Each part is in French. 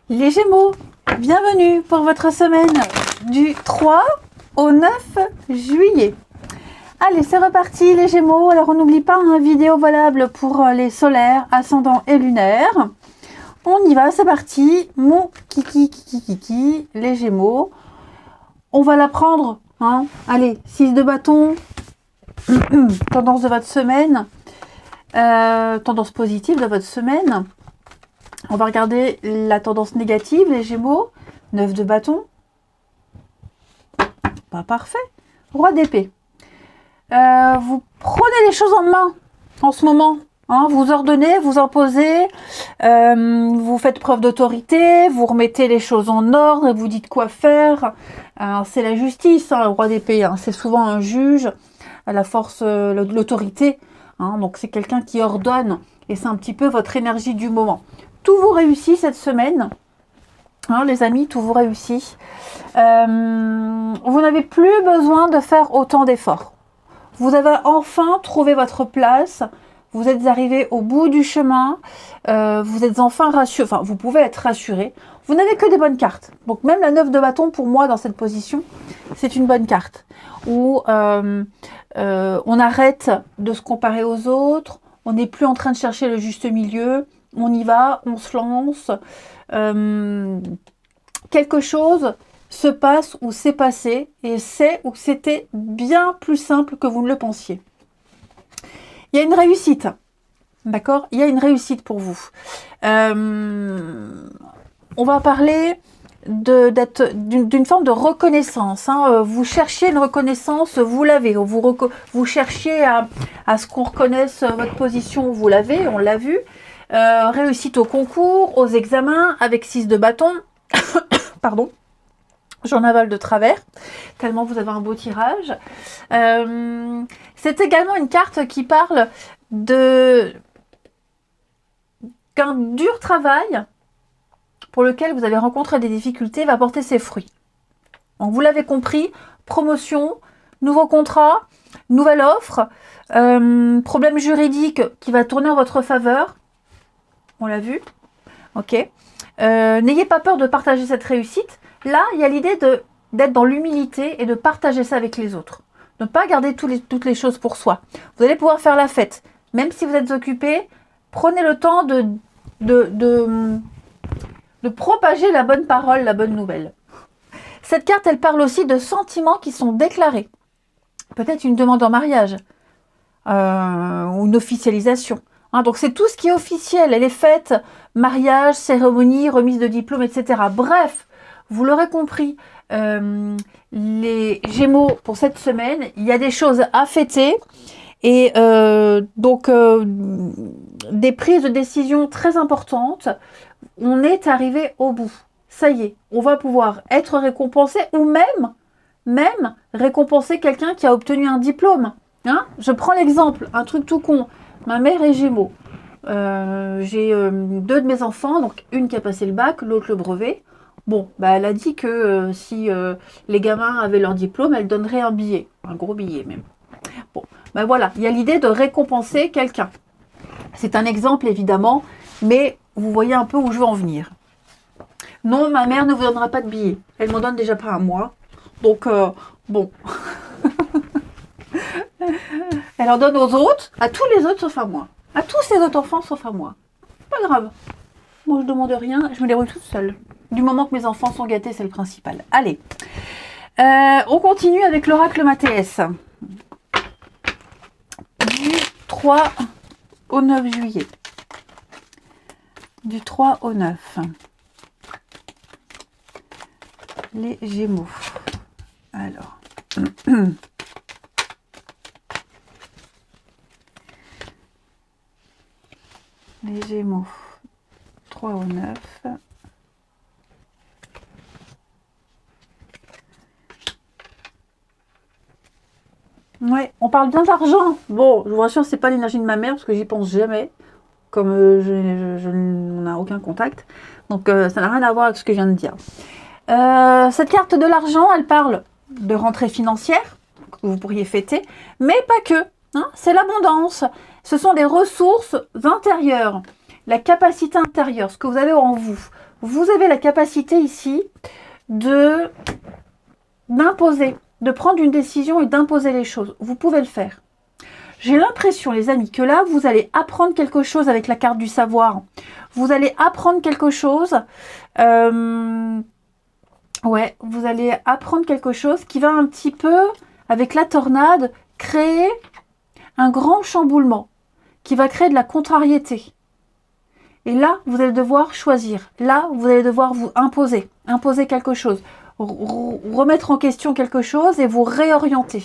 Les Gémeaux, bienvenue pour votre semaine du 3 au 9 juillet. Allez, c'est reparti les Gémeaux. Alors, on n'oublie pas une vidéo valable pour les solaires, ascendants et lunaires. On y va, c'est parti. Mon kiki, les Gémeaux. On va la prendre. Hein. Allez, 6 de bâton. Tendance de votre semaine. Tendance positive de votre semaine. On va regarder la tendance négative, les Gémeaux. 9 de bâton. Pas parfait. Roi d'épée. Vous prenez les choses en main en ce moment. Hein, vous ordonnez, vous imposez, vous faites preuve d'autorité, vous remettez les choses en ordre et vous dites quoi faire. C'est la justice, hein, le roi d'épée. Hein, c'est souvent un juge, à la force, l'autorité. Hein, donc c'est quelqu'un qui ordonne et c'est un petit peu votre énergie du moment. Tout vous réussit cette semaine. Hein, les amis, tout vous réussit. Vous n'avez plus besoin de faire autant d'efforts. Vous avez enfin trouvé votre place. Vous êtes arrivé au bout du chemin. Vous êtes enfin rassuré. Enfin, vous pouvez être rassuré. Vous n'avez que des bonnes cartes. Donc, même la 9 de bâton, pour moi, dans cette position, c'est une bonne carte. Où on arrête de se comparer aux autres. On n'est plus en train de chercher le juste milieu. On y va, on se lance. Quelque chose se passe ou s'est passé et c'est ou c'était bien plus simple que vous ne le pensiez. Il y a une réussite, d'accord? Il y a une réussite pour vous. On va parler d'une forme de reconnaissance. Hein. Vous cherchiez une reconnaissance, vous l'avez. Vous cherchiez à ce qu'on reconnaisse votre position, vous l'avez, on l'a vu. Réussite au concours, aux examens, avec 6 de bâton. Pardon. J'en avale de travers, tellement vous avez un beau tirage. C'est également une carte qui parle qu'un dur travail pour lequel vous avez rencontré des difficultés va porter ses fruits. Donc vous l'avez compris, promotion, nouveau contrat, nouvelle offre, problème juridique qui va tourner en votre faveur. On l'a vu. Ok. N'ayez pas peur de partager cette réussite. Là, il y a l'idée d'être dans l'humilité et de partager ça avec les autres. Ne pas garder toutes les choses pour soi. Vous allez pouvoir faire la fête. Même si vous êtes occupé, prenez le temps de propager la bonne parole, la bonne nouvelle. Cette carte, elle parle aussi de sentiments qui sont déclarés. Peut-être une demande en mariage ou une officialisation. Hein, donc c'est tout ce qui est officiel. Les fêtes, mariage, cérémonie, remise de diplôme, etc. Bref, vous l'aurez compris, les Gémeaux, pour cette semaine, il y a des choses à fêter et des prises de décision très importantes. On est arrivé au bout. Ça y est, on va pouvoir être récompensé ou même récompenser quelqu'un qui a obtenu un diplôme. Hein, je prends l'exemple, un truc tout con. Ma mère est Gémeaux. J'ai 2 de mes enfants, donc une qui a passé le bac, l'autre le brevet. Bon, elle a dit que si les gamins avaient leur diplôme, elle donnerait un billet, un gros billet même. Bon, voilà, il y a l'idée de récompenser quelqu'un. C'est un exemple évidemment, mais vous voyez un peu où je veux en venir. Non, ma mère ne vous donnera pas de billet. Elle m'en donne déjà pas à moi. Donc, bon. Elle en donne aux autres, à tous les autres sauf à moi. À tous ces autres enfants sauf à moi. Pas grave. Moi, je demande rien, je me débrouille toute seule. Du moment que mes enfants sont gâtés, c'est le principal. Allez. On continue avec l'oracle Mathéès. Du 3 au 9 juillet. Du 3 au 9. Les Gémeaux. Alors. Les Gémeaux. 3 au 9. Ouais, on parle bien d'argent. Bon, je vous rassure, c'est pas l'énergie de ma mère parce que j'y pense jamais. Comme on n'a aucun contact. Donc ça n'a rien à voir avec ce que je viens de dire. Cette carte de l'argent, elle parle de rentrée financière que vous pourriez fêter, mais pas que. Hein, c'est l'abondance. Ce sont des ressources intérieures, la capacité intérieure, ce que vous avez en vous. Vous avez la capacité ici d'imposer, de prendre une décision et d'imposer les choses. Vous pouvez le faire. J'ai l'impression, les amis, que là, vous allez apprendre quelque chose avec la carte du savoir. Vous allez apprendre quelque chose. Ouais, vous allez apprendre quelque chose qui va un petit peu, avec la tornade, créer un grand chamboulement, qui va créer de la contrariété. Et là, vous allez devoir choisir. Là, vous allez devoir vous imposer quelque chose. Remettre en question quelque chose et vous réorienter.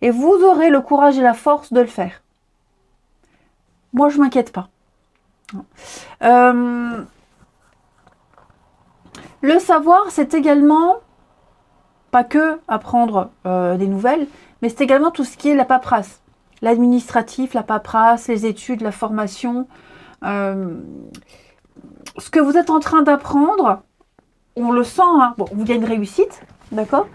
Et vous aurez le courage et la force de le faire. Moi, je ne m'inquiète pas. Le savoir, c'est également, pas que apprendre des nouvelles, mais c'est également tout ce qui est la paperasse. L'administratif, la paperasse, les études, la formation. Ce que vous êtes en train d'apprendre, on le sent, hein. Bon, il y a une réussite, d'accord ?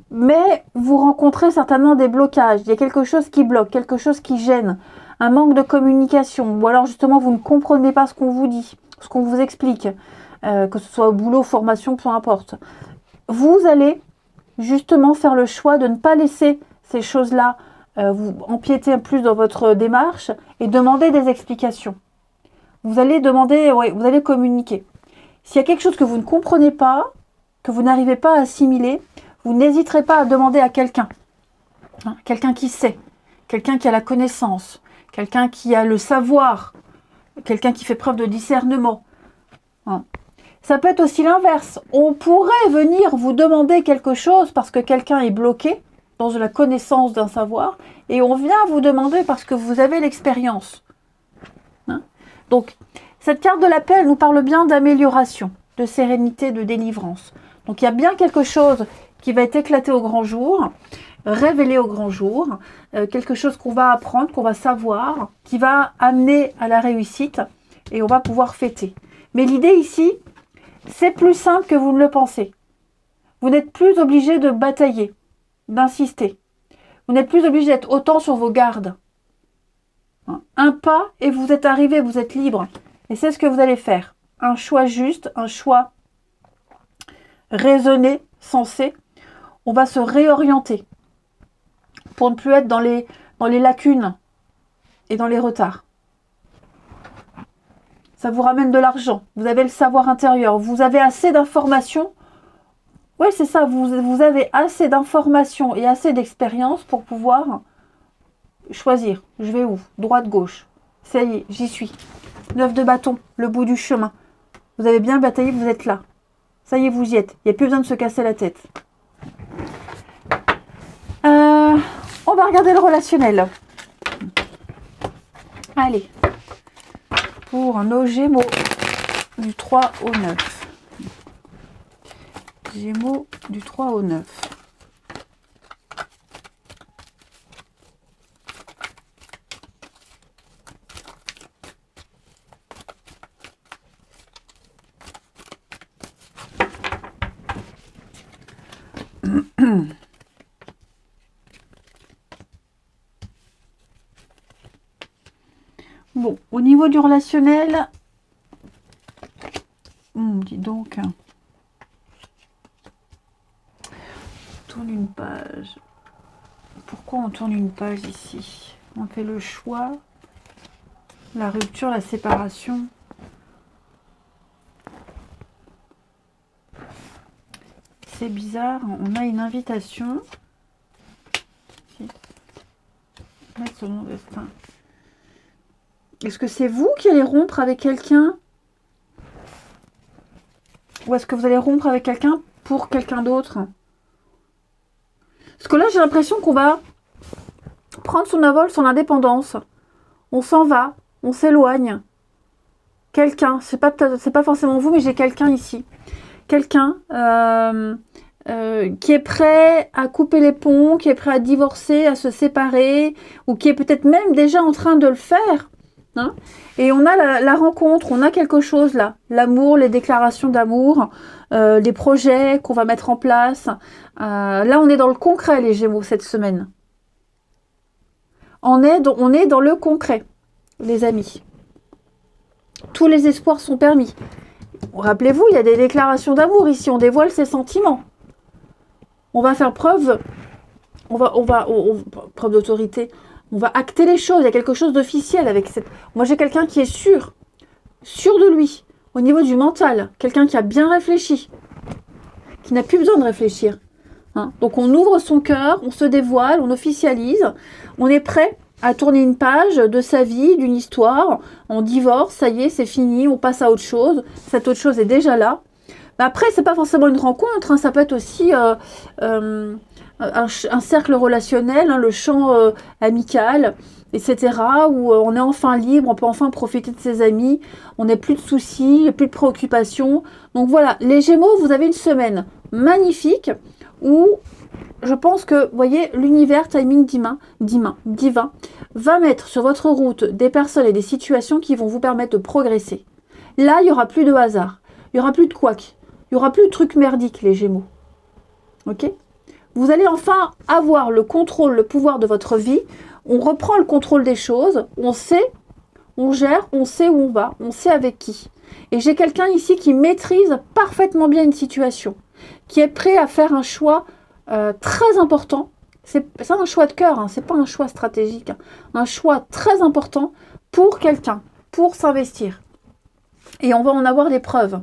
Mais vous rencontrez certainement des blocages. Il y a quelque chose qui bloque, quelque chose qui gêne, un manque de communication. Ou alors justement, vous ne comprenez pas ce qu'on vous dit, ce qu'on vous explique, que ce soit au boulot, formation, peu importe. Vous allez justement faire le choix de ne pas laisser ces choses-là vous empiéter plus dans votre démarche et demander des explications. Vous allez demander, ouais, vous allez communiquer. S'il y a quelque chose que vous ne comprenez pas, que vous n'arrivez pas à assimiler, vous n'hésiterez pas à demander à quelqu'un. Hein, quelqu'un qui sait, quelqu'un qui a la connaissance, quelqu'un qui a le savoir, quelqu'un qui fait preuve de discernement. Hein. Ça peut être aussi l'inverse. On pourrait venir vous demander quelque chose parce que quelqu'un est bloqué dans la connaissance d'un savoir et on vient vous demander parce que vous avez l'expérience. Hein. Donc, cette carte de la paix, elle nous parle bien d'amélioration, de sérénité, de délivrance. Donc, il y a bien quelque chose qui va être éclaté au grand jour, révélé au grand jour, quelque chose qu'on va apprendre, qu'on va savoir, qui va amener à la réussite et on va pouvoir fêter. Mais l'idée ici, c'est plus simple que vous ne le pensez. Vous n'êtes plus obligé de batailler, d'insister. Vous n'êtes plus obligé d'être autant sur vos gardes. Un pas et vous êtes arrivé, vous êtes libre. Et c'est ce que vous allez faire. Un choix juste, un choix raisonné, sensé. On va se réorienter pour ne plus être dans les lacunes et dans les retards. Ça vous ramène de l'argent. Vous avez le savoir intérieur. Vous avez assez d'informations. Oui, c'est ça. Vous avez assez d'informations et assez d'expérience pour pouvoir choisir. Je vais où? Droite, gauche. Ça y est, j'y suis. 9 de bâton, le bout du chemin. Vous avez bien bataillé, vous êtes là. Ça y est, vous y êtes. Il n'y a plus besoin de se casser la tête. On va regarder le relationnel. Allez. Pour nos Gémeaux du 3 au 9. Gémeaux du 3 au 9. Bon, au niveau du relationnel, dis donc, on tourne une page. Pourquoi on tourne une page ici? On fait le choix, la rupture, la séparation. C'est bizarre, on a une invitation. Mettre son destin. Est-ce que c'est vous qui allez rompre avec quelqu'un? Ou est-ce que vous allez rompre avec quelqu'un pour quelqu'un d'autre? Parce que là, j'ai l'impression qu'on va prendre son envol, son indépendance. On s'en va, on s'éloigne. Quelqu'un, c'est pas forcément vous, mais j'ai quelqu'un ici. Quelqu'un qui est prêt à couper les ponts, qui est prêt à divorcer, à se séparer, ou qui est peut-être même déjà en train de le faire. Hein, et on a la rencontre, on a quelque chose là, l'amour, les déclarations d'amour, les projets qu'on va mettre en place. Là, on est dans le concret, les Gémeaux, cette semaine. On est dans le concret, les amis. Tous les espoirs sont permis. Rappelez-vous, il y a des déclarations d'amour ici, on dévoile ses sentiments. On va faire preuve, preuve d'autorité, on va acter les choses, il y a quelque chose d'officiel avec cette... Moi j'ai quelqu'un qui est sûr de lui, au niveau du mental, quelqu'un qui a bien réfléchi, qui n'a plus besoin de réfléchir. Hein. Donc on ouvre son cœur, on se dévoile, on officialise, on est prêt à tourner une page de sa vie, d'une histoire, on divorce, ça y est, c'est fini, on passe à autre chose, cette autre chose est déjà là. Mais après, c'est pas forcément une rencontre, hein, ça peut être aussi un cercle relationnel, hein, le champ amical, etc., où on est enfin libre, on peut enfin profiter de ses amis, on n'a plus de soucis, plus de préoccupations. Donc voilà, les Gémeaux, vous avez une semaine magnifique où je pense que, vous voyez, l'univers timing divin va mettre sur votre route des personnes et des situations qui vont vous permettre de progresser. Là, il n'y aura plus de hasard, il n'y aura plus de couac, il n'y aura plus de trucs merdiques, les Gémeaux. Ok ? Vous allez enfin avoir le contrôle, le pouvoir de votre vie. On reprend le contrôle des choses, on sait, on gère, on sait où on va, on sait avec qui. Et j'ai quelqu'un ici qui maîtrise parfaitement bien une situation, qui est prêt à faire un choix très important. C'est un choix de cœur, hein, c'est pas un choix stratégique. Hein, un choix très important pour quelqu'un, pour s'investir. Et on va en avoir des preuves.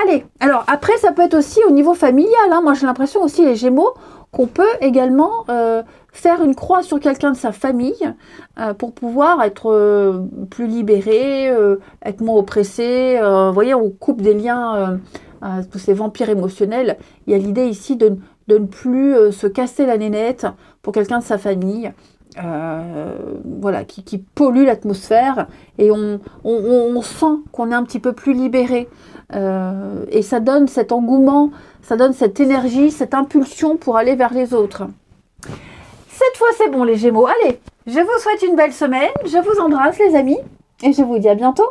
Allez, alors après ça peut être aussi au niveau familial. Hein. Moi j'ai l'impression aussi les Gémeaux qu'on peut également faire une croix sur quelqu'un de sa famille pour pouvoir être plus libéré, être moins oppressé. Vous voyez, on coupe des liens, tous ces vampires émotionnels. Il y a l'idée ici de ne plus se casser la nénette pour quelqu'un de sa famille. Voilà, qui pollue l'atmosphère et on sent qu'on est un petit peu plus libéré et ça donne cet engouement, ça donne cette énergie, cette impulsion pour aller vers les autres. Cette fois c'est bon les Gémeaux, allez, je vous souhaite une belle semaine, je vous embrasse les amis et je vous dis à bientôt.